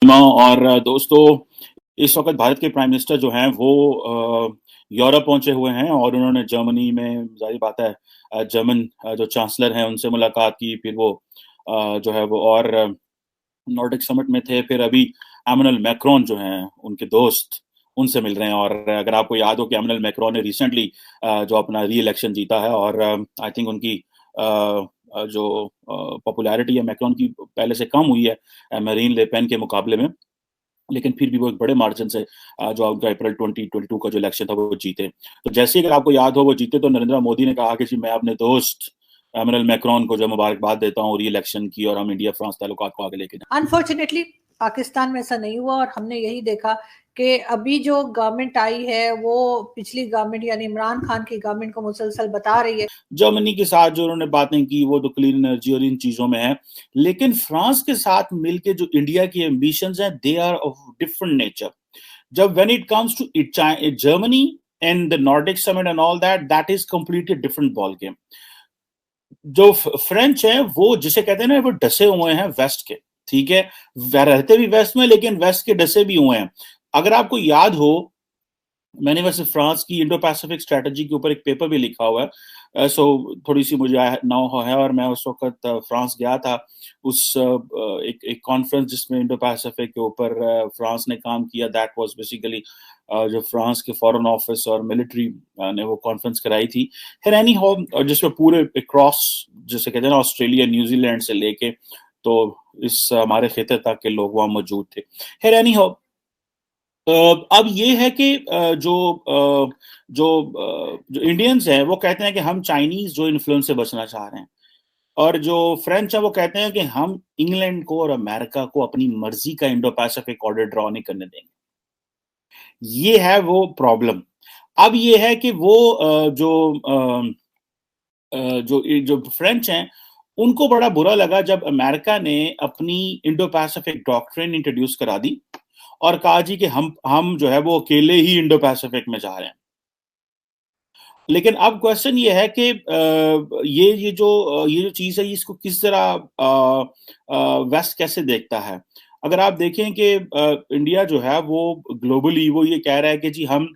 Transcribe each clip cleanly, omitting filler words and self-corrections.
और दोस्तों, इस वक़्त भारत के प्राइम मिनिस्टर जो हैं वो यूरोप पहुँचे हुए हैं और उन्होंने जर्मनी में ज़ाहिर बात है जर्मन जो चांसलर हैं उनसे मुलाकात की। फिर वो जो है वो और नॉर्डिक समिट में थे। फिर अभी एमेनुअल मैक्रोन जो हैं उनके दोस्त, उनसे मिल रहे हैं। और अगर आपको याद हो कि एमेनुअल मैक्रोन ने रिसेंटली जो अपना री-इलेक्शन जीता है और आई थिंक उनकी जो पॉपुलैरिटी है मैक्रोन की पहले से कम हुई है मेरीन ले पेन के मुकाबले में। लेकिन फिर भी वो एक बड़े मार्जिन से जो उनका अप्रैल 2022 का जो इलेक्शन था वो जीते। तो जैसे ही अगर आपको याद हो वो जीते तो नरेंद्र मोदी ने कहा कि जी मैं अपने दोस्त एमेनुअल मैक्रोन को जो मुबारकबाद देता हूँ री-इलेक्शन की और हम इंडिया-फ्रांस ताल्लुकात को आगे लेके जाएँ। अनफॉर्चुनेटली पाकिस्तान में ऐसा नहीं हुआ और हमने यही देखा कि अभी जो गवर्नमेंट आई है वो पिछली गवर्नमेंट यानी इमरान खान की गवर्नमेंट को मुसलसल बता रही है। जर्मनी के साथ जो उन्होंने बातें की वो तो क्लीन एनर्जी और इन चीज़ों में है। लेकिन फ्रांस के साथ मिलके जो इंडिया की एम्बिशंस हैं they are of different nature. जब when it comes to Germany and the Nordic summit and all that is completely different ball game. जो फ्रेंच है वो जिसे कहते हैं ना वो डसे हुए हैं वेस्ट के, ठीक है, रहते भी वेस्ट में लेकिन वेस्ट के डसे भी हुए हैं। अगर आपको याद हो मैंने वैसे फ्रांस की इंडो पैसिफिक स्ट्रेटजी के ऊपर एक पेपर भी लिखा हुआ है। सो थोड़ी सी मुझे नाउ है और मैं उस वक्त फ्रांस गया था उस एक कॉन्फ्रेंस जिसमें इंडो पैसिफिक के ऊपर फ्रांस ने काम किया। दैट वाज बेसिकली जो फ्रांस के फॉरेन ऑफिस और मिलिट्री ने वो कॉन्फ्रेंस कराई थी। खैर एनी हो, जिसमें पूरे क्रॉस जिसे कहते हैं ना ऑस्ट्रेलिया न्यूजीलैंड से लेके तो इस हमारे खिते तक के लोग वहां मौजूद थे। खैर एनी हो, अब ये है कि जो इंडियंस हैं वो कहते हैं कि हम चाइनीज जो इन्फ्लुएंस से बचना चाह रहे हैं और जो फ्रेंच है वो कहते हैं कि हम इंग्लैंड को और अमेरिका को अपनी मर्जी का इंडो पैसिफिक ऑर्डर ड्रॉ नहीं करने देंगे। ये है वो प्रॉब्लम। अब ये है कि वो जो फ्रेंच हैं उनको बड़ा बुरा लगा जब अमेरिका ने अपनी इंडो पैसिफिक डॉक्ट्रिन इंट्रोड्यूस करा दी और कहा जी कि हम जो है वो अकेले ही इंडो पैसिफिक में जा रहे हैं। लेकिन अब क्वेश्चन ये है कि ये जो चीज है इसको किस तरह वेस्ट कैसे देखता है। अगर आप देखें कि इंडिया जो है वो ग्लोबली वो ये कह रहा है कि जी हम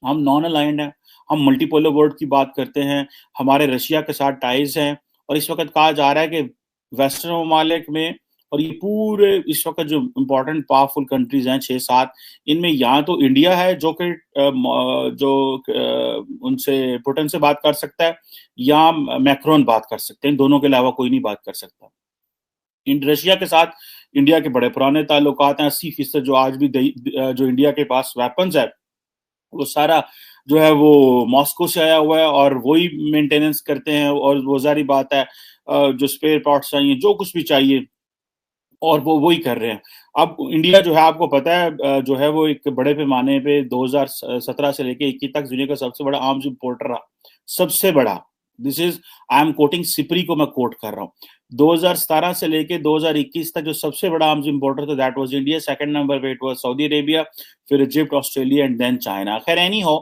नॉन अलाइंड हैं, हम मल्टीपोलर वर्ल्ड की बात करते हैं, हमारे रशिया के साथ टाइज हैं और इस वक्त कहा जा रहा है कि वेस्टर्न ममालिक में और ये पूरे इस वक्त जो इम्पोर्टेंट पावरफुल कंट्रीज हैं 6-7, इनमें यहाँ तो इंडिया है जो कि उनसे पुतिन से बात कर सकता है या मैक्रोन बात कर सकते हैं। दोनों के अलावा कोई नहीं बात कर सकता। रशिया के साथ इंडिया के बड़े पुराने ताल्लुकात हैं। 80% जो आज भी जो इंडिया के पास वेपन्स है वो सारा जो है वो मॉस्को से आया हुआ है और वही मेंटेनेंस करते हैं और वो जारी बात है जो स्पेयर पार्ट्स चाहिए जो कुछ भी चाहिए और वो वही कर रहे हैं। अब इंडिया जो है आपको पता है जो है वो एक बड़े पैमाने पे 2017 से लेके 21 तक दुनिया का सबसे बड़ा आर्म्स इंपोर्टर रहा। सबसे बड़ा, this is I am quoting Sipri को मैं कोट कर रहा हूँ। 2017 से लेके 2021 तक जो सबसे बड़ा आर्म्स इंपोर्टर था that was India. Second number पे इट वाज सऊदी अरेबिया, फिर Egypt, Australia and then China. खैर एनी हो,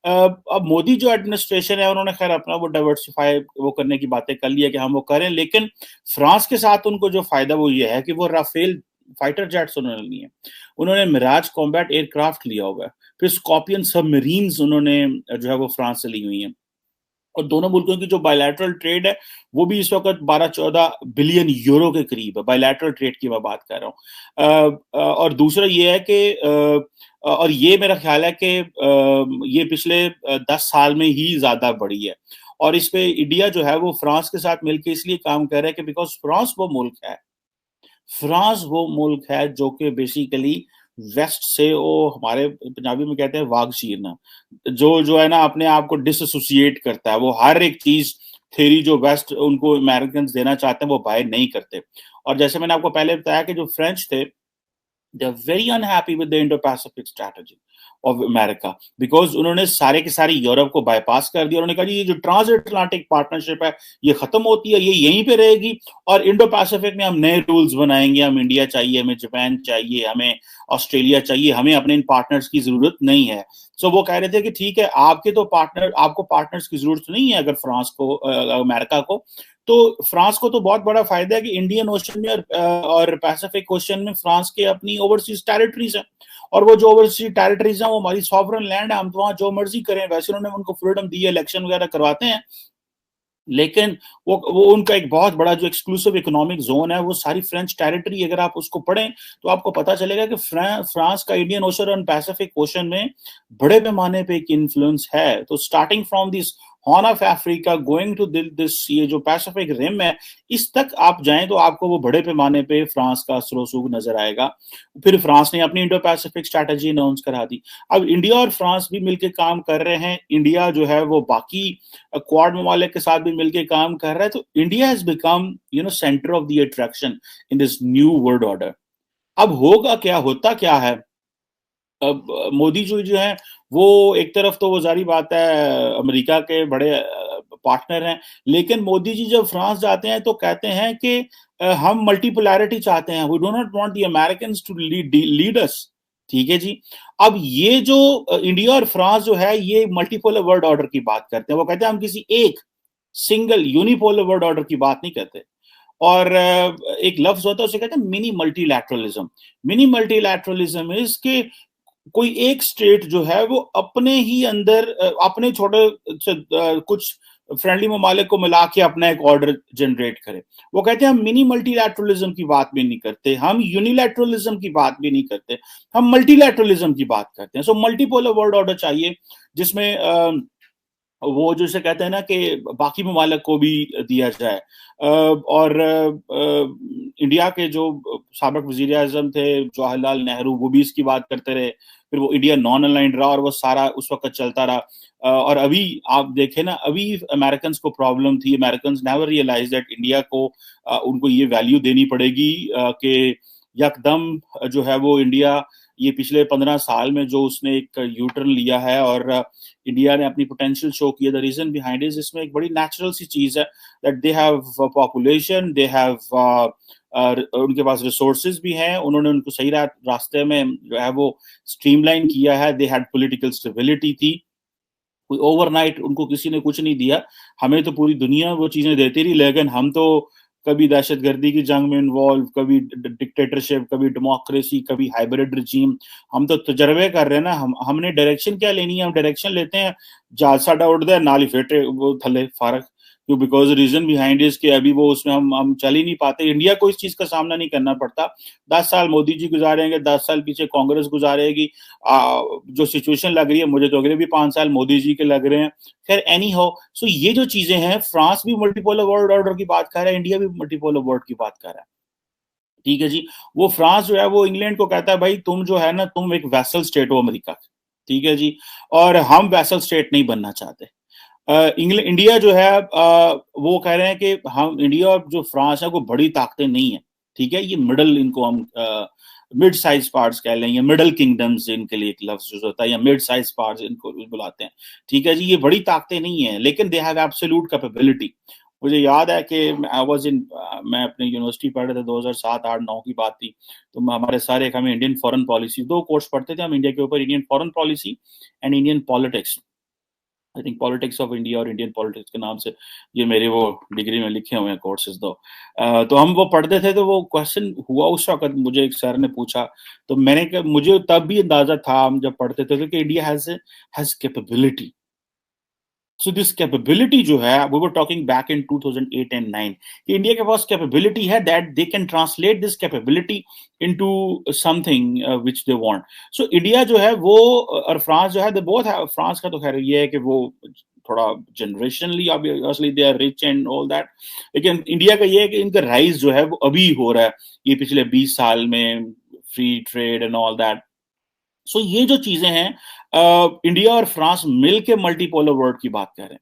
अब मोदी जो एडमिनिस्ट्रेशन है उन्होंने खैर अपना वो डाइवर्सिफाई वो करने की बातें कर ली है कि हम वो करें। लेकिन फ्रांस के साथ उनको जो फायदा वो ये है कि वो राफेल फाइटर जेट्स उन्होंने लिए हैं, उन्होंने मिराज कॉम्बैट एयरक्राफ्ट लिया हुआ है, फिर स्कॉर्पियन सबमरीन्स उन्होंने जो है वो फ्रांस से ली हुई हैं। और दोनों मुल्कों की जो बायलैटरल ट्रेड है वो भी इस वक्त 12-14 बिलियन यूरो के करीब है। बायलैटरल ट्रेड की मैं बात कर रहा हूँ। और दूसरा ये है कि और ये मेरा ख्याल है कि ये पिछले 10 साल में ही ज्यादा बढ़ी है और इस पे इंडिया जो है वो फ्रांस के साथ मिलकर इसलिए काम कर रहा है कि बिकॉज फ्रांस वो मुल्क है जो कि बेसिकली वेस्ट से वो हमारे पंजाबी में कहते हैं वाग चीरना, जो है ना अपने आप को डिसोसिएट करता है। वो हर एक चीज थेरी जो वेस्ट उनको अमेरिकन देना चाहते हैं वो बाय नहीं करते। और जैसे मैंने आपको पहले बताया कि जो फ्रेंच थे they are very unhappy with the Indo Pacific strategy of America because उन्होंने सारे के सारे यूरोप को बाईपास कर दिया। उन्होंने कहा ये जो ट्रांस अटलांटिक पार्टनरशिप है ये खत्म होती है, ये यहीं पे रहेगी और इंडो पैसिफिक में हम नए रूल्स बनाएंगे। हम इंडिया चाहिए, हमें जापान चाहिए, हमें ऑस्ट्रेलिया चाहिए, हमें अपने इन पार्टनर्स की जरूरत नहीं है। सो वो कह रहे थे कि ठीक है आपके तो पार्टनर, आपको पार्टनर्स की जरूरत नहीं है अगर फ्रांस को अमेरिका को, तो फ्रांस को तो बहुत बड़ा फायदा है कि इंडियन ओशन में और पैसिफिक ओशन में फ्रांस के अपनी ओवरसीज टेरिटरीज हैं, और वो जो ओवरसीज टेरिटरीज हैं वो हमारी सॉवरन लैंड है, हम तो वहां जो मर्जी करें। वैसे उन्होंने उनको फ्रीडम दी है, इलेक्शन वगैरह करवाते हैं, लेकिन वो उनका एक बहुत बड़ा जो एक्सक्लूसिव इकोनॉमिक जोन है वो सारी फ्रेंच टेरिटरी, अगर आप उसको पढ़ें तो आपको पता चलेगा कि फ्रांस का इंडियन ओशन और पैसिफिक ओशन में बड़े पैमाने पे एक इन्फ्लुएंस है। तो starting from this Horn of Africa going to this, ये जो पैसिफिक रिम है, इस तक आप जाएं तो आपको वो बड़े पैमाने पे फ्रांस का असर नजर आएगा। फिर फ्रांस ने अपनी इंडो पैसिफिक स्ट्रैटेजी अनाउंस करा दी। अब इंडिया और फ्रांस भी मिलकर काम कर रहे हैं, इंडिया जो है वो बाकी क्वाड ममालिक के साथ भी मिलकर काम कर रहा है। तो India has become centre of the attraction in this new world order. अब होगा क्या, होता क्या है, अब मोदी जी जो है वो एक तरफ तो वो जारी बात है अमेरिका के बड़े पार्टनर हैं, लेकिन मोदी जी जब फ्रांस जाते हैं तो कहते हैं कि हम मल्टीपोलैरिटी चाहते हैं, we do not want the Americans to lead us. ठीक है जी। अब ये जो इंडिया और फ्रांस जो है ये मल्टीपोलर वर्ल्ड ऑर्डर की बात करते हैं, वो कहते हैं हम किसी एक सिंगल यूनिपोलर वर्ल्ड ऑर्डर की बात नहीं करते। और एक लफ्ज होता है उसे कहते हैं mini multilateralism. Mini multilateralism is के कोई एक स्टेट जो है वो अपने ही अंदर अपने छोटे कुछ फ्रेंडली ममालिक को मिला के अपना एक ऑर्डर जनरेट करे। वो कहते हैं हम मिनी मल्टीलैटरलिज्म की बात भी नहीं करते, हम यूनिलैटरलिज्म की बात भी नहीं करते, हम मल्टीलैटरलिज्म की बात करते हैं। सो मल्टीपोलर वर्ल्ड ऑर्डर चाहिए जिसमें वो जैसे कहते हैं ना कि बाकी ममालिक को भी दिया जाए। और इंडिया के जो साबिक वजीर आजम थे जवाहरलाल नेहरू, वो भी इसकी बात करते रहे। फिर वो इंडिया नॉन अलाइंड रहा और वो सारा उस वक्त चलता रहा। और अभी आप देखें ना, अभी अमेरिकन को प्रॉब्लम थी, American never realise that India को उनको ये वैल्यू देनी पड़ेगी कि यकदम जो है वो इंडिया ये पिछले 15 साल में जो उसने एक यू टर्न लिया है और इंडिया ने अपनी पोटेंशियल शो किया, द रीजन बिहाइंड इज इसमें एक बड़ी नेचुरल सी चीज है that they have population, they have उनके पास रिसोर्सेज भी हैं, उन्होंने उनको सही रास्ते में जो है वो स्ट्रीमलाइन किया है, दे हैड पॉलिटिकल स्टेबिलिटी थी, कोई ओवरनाइट उनको किसी ने कुछ नहीं दिया। हमें तो पूरी दुनिया वो चीजें देती रही, लेकिन हम तो कभी दहशतगर्दी की जंग में इन्वॉल्व, कभी डिक्टेटरशिप, कभी डेमोक्रेसी, कभी हाइब्रिड रिजीम, हम तो तजर्बे कर रहे हैं ना। हमने डायरेक्शन क्या लेनी है, हम डायरेक्शन लेते हैं, जहाज साडा उड़ता है नाली फेटे वो थले फारक, क्यों, बिकॉज रीजन बिहाइंड इज कि अभी वो उसमें हम चल ही नहीं पाते। इंडिया को इस चीज का सामना नहीं करना पड़ता। 10 साल मोदी जी गुजारेंगे, 10 साल पीछे कांग्रेस गुजारेगी। जो सिचुएशन लग रही है, मुझे तो अगले भी 5 साल मोदी जी के लग रहे हैं। खैर एनी हो, सो ये जो चीजें हैं, फ्रांस भी मल्टीपोलर वर्ल्ड ऑर्डर की बात कर रहा है, इंडिया भी मल्टीपोलर वर्ल्ड की बात कर रहा है। ठीक है जी। वो फ्रांस जो है वो इंग्लैंड को कहता है भाई तुम जो है ना, तुम एक वैसल स्टेट हो अमेरिका। ठीक है जी। और हम वैसल स्टेट नहीं बनना चाहते। इंडिया जो है वो कह रहे हैं कि हम इंडिया और जो फ्रांस है वो बड़ी ताकतें नहीं है। ठीक है, ये मिडल, इनको हम मिड साइज पार्ट्स कह लें, या मिडल किंगडम्स इनके लिए एक लफ्ज यूज होता है, या मिड साइज पार्ट्स इनको बुलाते हैं। ठीक है जी, ये बड़ी ताकतें नहीं है, लेकिन दे हैव एब्सोल्यूट कैपेबिलिटी। मुझे याद है कि मैं अपनी यूनिवर्सिटी पढ़ रहे थे, 2007, 8, 9 की बात थी। तो हमारे सारे हमें इंडियन फॉरेन पॉलिसी 2 कोर्स पढ़ते थे हम इंडिया के ऊपर, Indian foreign policy and Indian politics. I think politics of India और इंडियन पॉलिटिक्स के नाम से ये मेरे वो डिग्री में लिखे हुए हैं कोर्सेज। तो हम वो पढ़ते थे, तो वो क्वेश्चन हुआ उस वक्त, मुझे एक सर ने पूछा, तो मुझे तब भी अंदाजा था, हम जब पढ़ते थे, कि India has capability. So this capability जो है, we were talking back in 2008 and 9, कि इंडिया के पास कैपेबिलिटी है that they can translate this capability into something which they want. So India जो है वो और फ्रांस जो है, दे बोथ हैव, फ्रांस का तो खैर ये है कि वो थोड़ा generationally obviously they are rich and all that, लेकिन इंडिया का ये है कि इनका राइज जो है वो अभी हो रहा है, ये पिछले 20 साल में, free trade and all that. So ये जो चीजें हैं, इंडिया और फ्रांस मिलके मल्टीपोलर वर्ल्ड की बात कर रहे हैं।